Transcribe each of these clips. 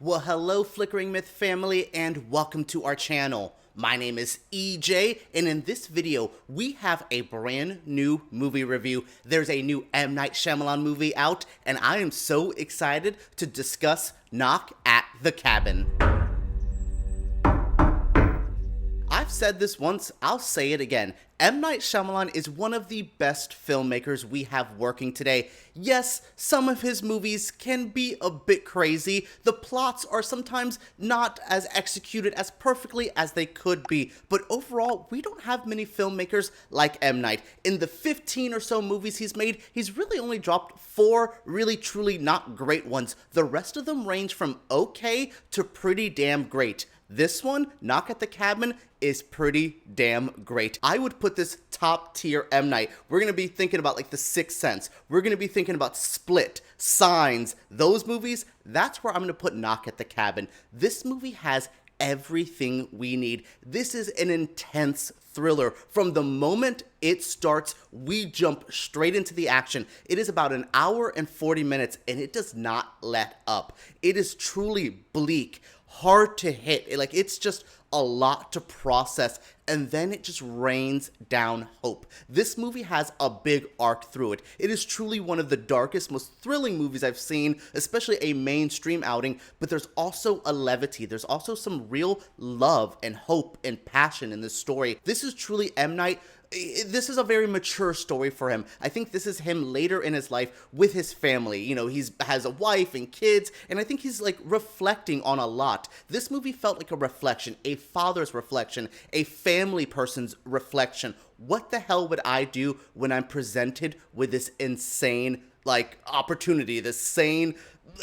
Well, hello Flickering Myth family and welcome to our channel. My name is EJ and in this video we have a brand new movie review. There's a new M. Night Shyamalan movie out and I am so excited to discuss Knock at the Cabin. I've said this once, I'll say it again. M. Night Shyamalan is one of the best filmmakers we have working today. Yes, some of his movies can be a bit crazy. The plots are sometimes not as executed as perfectly as they could be. But overall, we don't have many filmmakers like M. Night. In the 15 or so movies he's made, he's really only dropped 4 really truly not great ones. The rest of them range from okay to pretty damn great. This one, Knock at the Cabin, is pretty damn great. I would put this top tier M. Night. We're gonna be thinking about like The Sixth Sense. We're gonna be thinking about Split, Signs, those movies. That's where I'm gonna put Knock at the Cabin. This movie has everything we need. This is an intense thriller. From the moment it starts, we jump straight into the action. It is about an hour and 40 minutes and it does not let up. It is truly bleak, hard to hit. It's just a lot to process, and then it just rains down hope. This movie has a big arc through it. It is truly one of the darkest, most thrilling movies I've seen, especially a mainstream outing, but there's also a levity. There's also some real love and hope and passion in this story. This is truly M. Night. This is a very mature story for him. I think this is him later in his life with his family. You know, has a wife and kids, and I think he's like reflecting on a lot. This movie felt like a reflection, a father's reflection, a family person's reflection. What the hell would I do when I'm presented with this insane opportunity, this sane,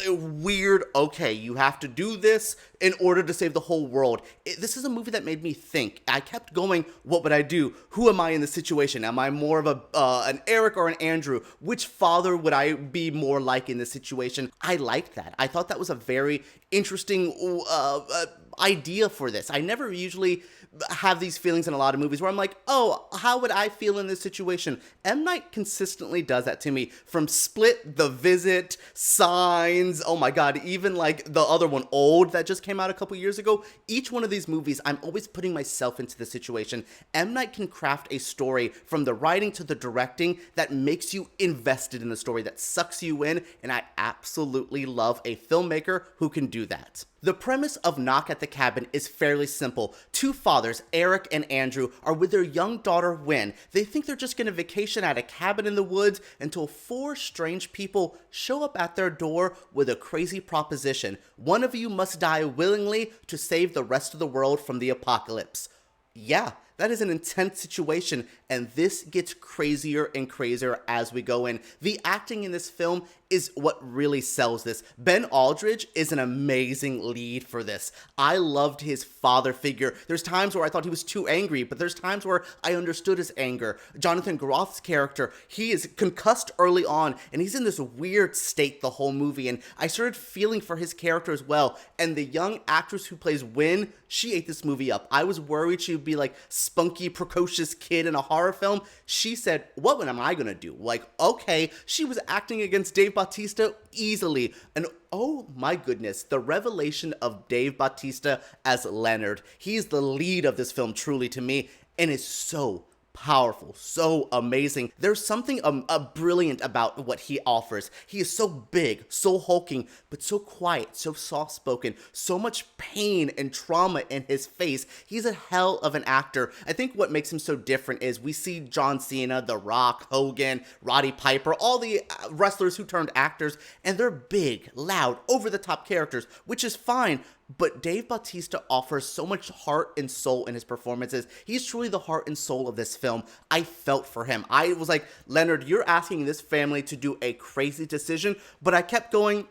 weird, okay, you have to do this in order to save the whole world. This is a movie that made me think. I kept going, what would I do? Who am I in this situation? Am I more of an Eric or an Andrew? Which father would I be more like in this situation? I liked that. I thought that was a very interesting idea for this. I never usually have these feelings in a lot of movies where I'm like, oh, how would I feel in this situation? M. Night consistently does that to me. From Split, The Visit, Signs, oh my god, even like the other one, Old, that just came out a couple years ago. Each one of these movies, I'm always putting myself into the situation. M. Night can craft a story from the writing to the directing that makes you invested in the story, that sucks you in, and I absolutely love a filmmaker who can do that. The premise of Knock at the Cabin is fairly simple. Two fathers, Eric and Andrew, are with their young daughter, Quinn. They think they're just gonna vacation at a cabin in the woods until 4 strange people show up at their door with a crazy proposition. One of you must die willingly to save the rest of the world from the apocalypse. Yeah, that is an intense situation, and this gets crazier and crazier as we go in. The acting in this film is what really sells this. Aldridge is an amazing lead for this. I loved his father figure. There's times where I thought he was too angry, but there's times where I understood his anger. Groff's character, he is concussed early on, and he's in this weird state the whole movie, and I started feeling for his character as well. And the young actress who plays Quinn, she ate this movie up. I was worried she would be like spunky, precocious kid in a horror film. She said, what am I gonna do? Okay, she was acting against Dave Bautista easily. And oh my goodness, the revelation of Dave Bautista as Leonard. He's the lead of this film, truly, to me, and is so powerful, so amazing. There's something brilliant about what he offers. He is so big, so hulking, but so quiet, so soft-spoken, so much pain and trauma in his face. He's a hell of an actor. I think what makes him so different is we see John Cena, The Rock, Hogan, Roddy Piper, all the wrestlers who turned actors, and they're big, loud, over-the-top characters, which is fine. But Dave Bautista offers so much heart and soul in his performances. He's truly the heart and soul of this film. I felt for him. I was like, Leonard, you're asking this family to do a crazy decision, but I kept going,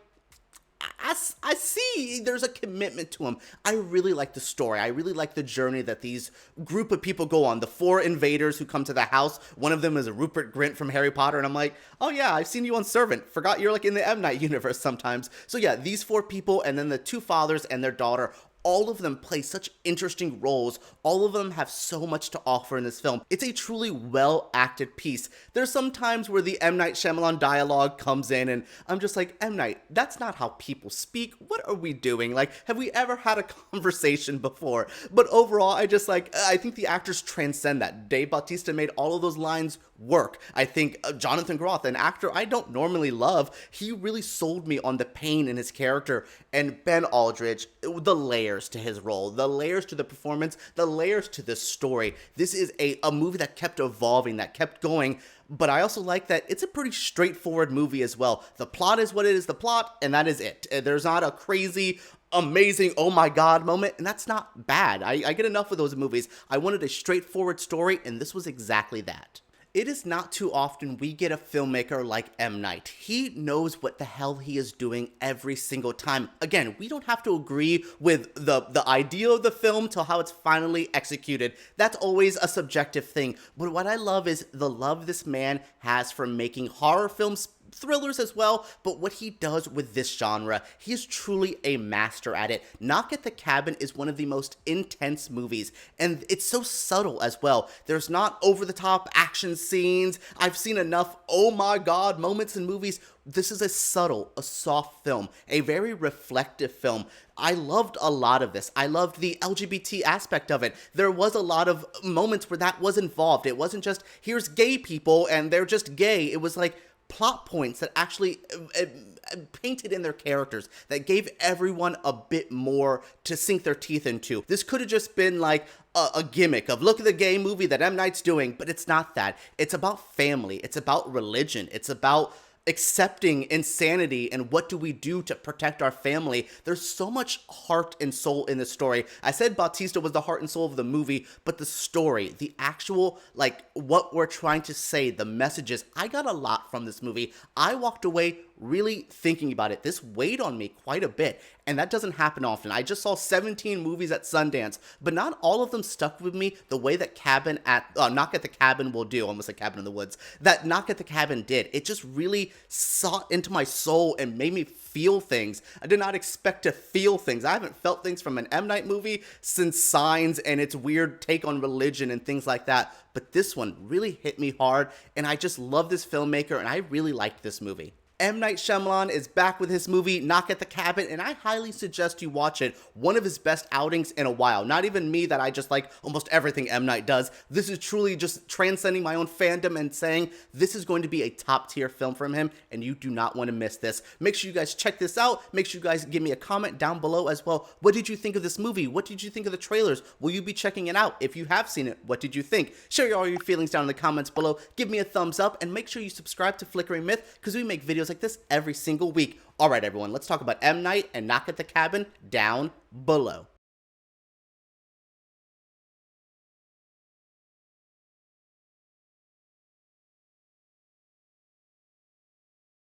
I see there's a commitment to him. I really like the story. I really like the journey that these group of people go on. The 4 invaders who come to the house. One of them is Rupert Grint from Harry Potter. And I'm like, oh yeah, I've seen you on Servant. Forgot you're like in the M. Night universe sometimes. So yeah, these 4 people and then the 2 fathers and their daughter all of them play such interesting roles. All of them have so much to offer in this film. It's a truly well-acted piece. There's some times where the M. Night Shyamalan dialogue comes in and I'm just like, M. Night, that's not how people speak. What are we doing? Like, have we ever had a conversation before? But overall, I think the actors transcend that. Dave Bautista made all of those lines work. I think Jonathan Groff, an actor I don't normally love, he really sold me on the pain in his character. And Ben Aldridge, the layers to his role, the layers to the performance, the layers to the story. This is a movie that kept evolving, that kept going. But I also like that it's a pretty straightforward movie as well. The plot is what it is, the plot, and that is it. There's not a crazy, amazing, oh my god moment, and that's not bad. I get enough of those movies. I wanted a straightforward story, and this was exactly that. It is not too often we get a filmmaker like M. Night. He knows what the hell he is doing every single time. Again, we don't have to agree with the idea of the film till how it's finally executed. That's always a subjective thing. But what I love is the love this man has for making horror films, thrillers as well, but what he does with this genre, he is truly a master at it. Knock at the Cabin is one of the most intense movies, and it's so subtle as well. There's not over-the-top action scenes. I've seen enough oh my god moments in movies. This is a subtle, a soft film, a very reflective film. I loved a lot of this. I loved the LGBT aspect of it. There was a lot of moments where that was involved. It wasn't just, here's gay people and they're just gay. It was like plot points that actually painted in their characters, that gave everyone a bit more to sink their teeth into. This could have just been like a gimmick of, look at the gay movie that M. Night's doing, but it's not that. It's about family. It's about religion. It's about accepting insanity and what do we do to protect our family. There's so much heart and soul in the story. I said Bautista was the heart and soul of the movie, but the story, the actual, like, what we're trying to say, the messages, I got a lot from this movie. I walked away really thinking about it. This weighed on me quite a bit, and that doesn't happen often. I just saw 17 movies at Sundance, but not all of them stuck with me the way that Knock at the Cabin will do. Almost like Cabin in the Woods. That Knock at the Cabin did. It just really sought into my soul and made me feel things. I did not expect to feel things. I haven't felt things from an M. Night movie since Signs and its weird take on religion and things like that. But this one really hit me hard, and I just love this filmmaker, and I really liked this movie. M. Night Shyamalan is back with his movie Knock at the Cabin, and I highly suggest you watch it. One of his best outings in a while. Not even me, that I just like almost everything M. Night does. This is truly just transcending my own fandom and saying this is going to be a top tier film from him, and you do not want to miss this. Make sure you guys check this out. Make sure you guys give me a comment down below as well. What did you think of this movie? What did you think of the trailers? Will you be checking it out? If you have seen it, what did you think? Share all your feelings down in the comments below. Give me a thumbs up, and make sure you subscribe to Flickering Myth, because we make videos like this every single week. Alright everyone, let's talk about M. Night and Knock at the Cabin down below.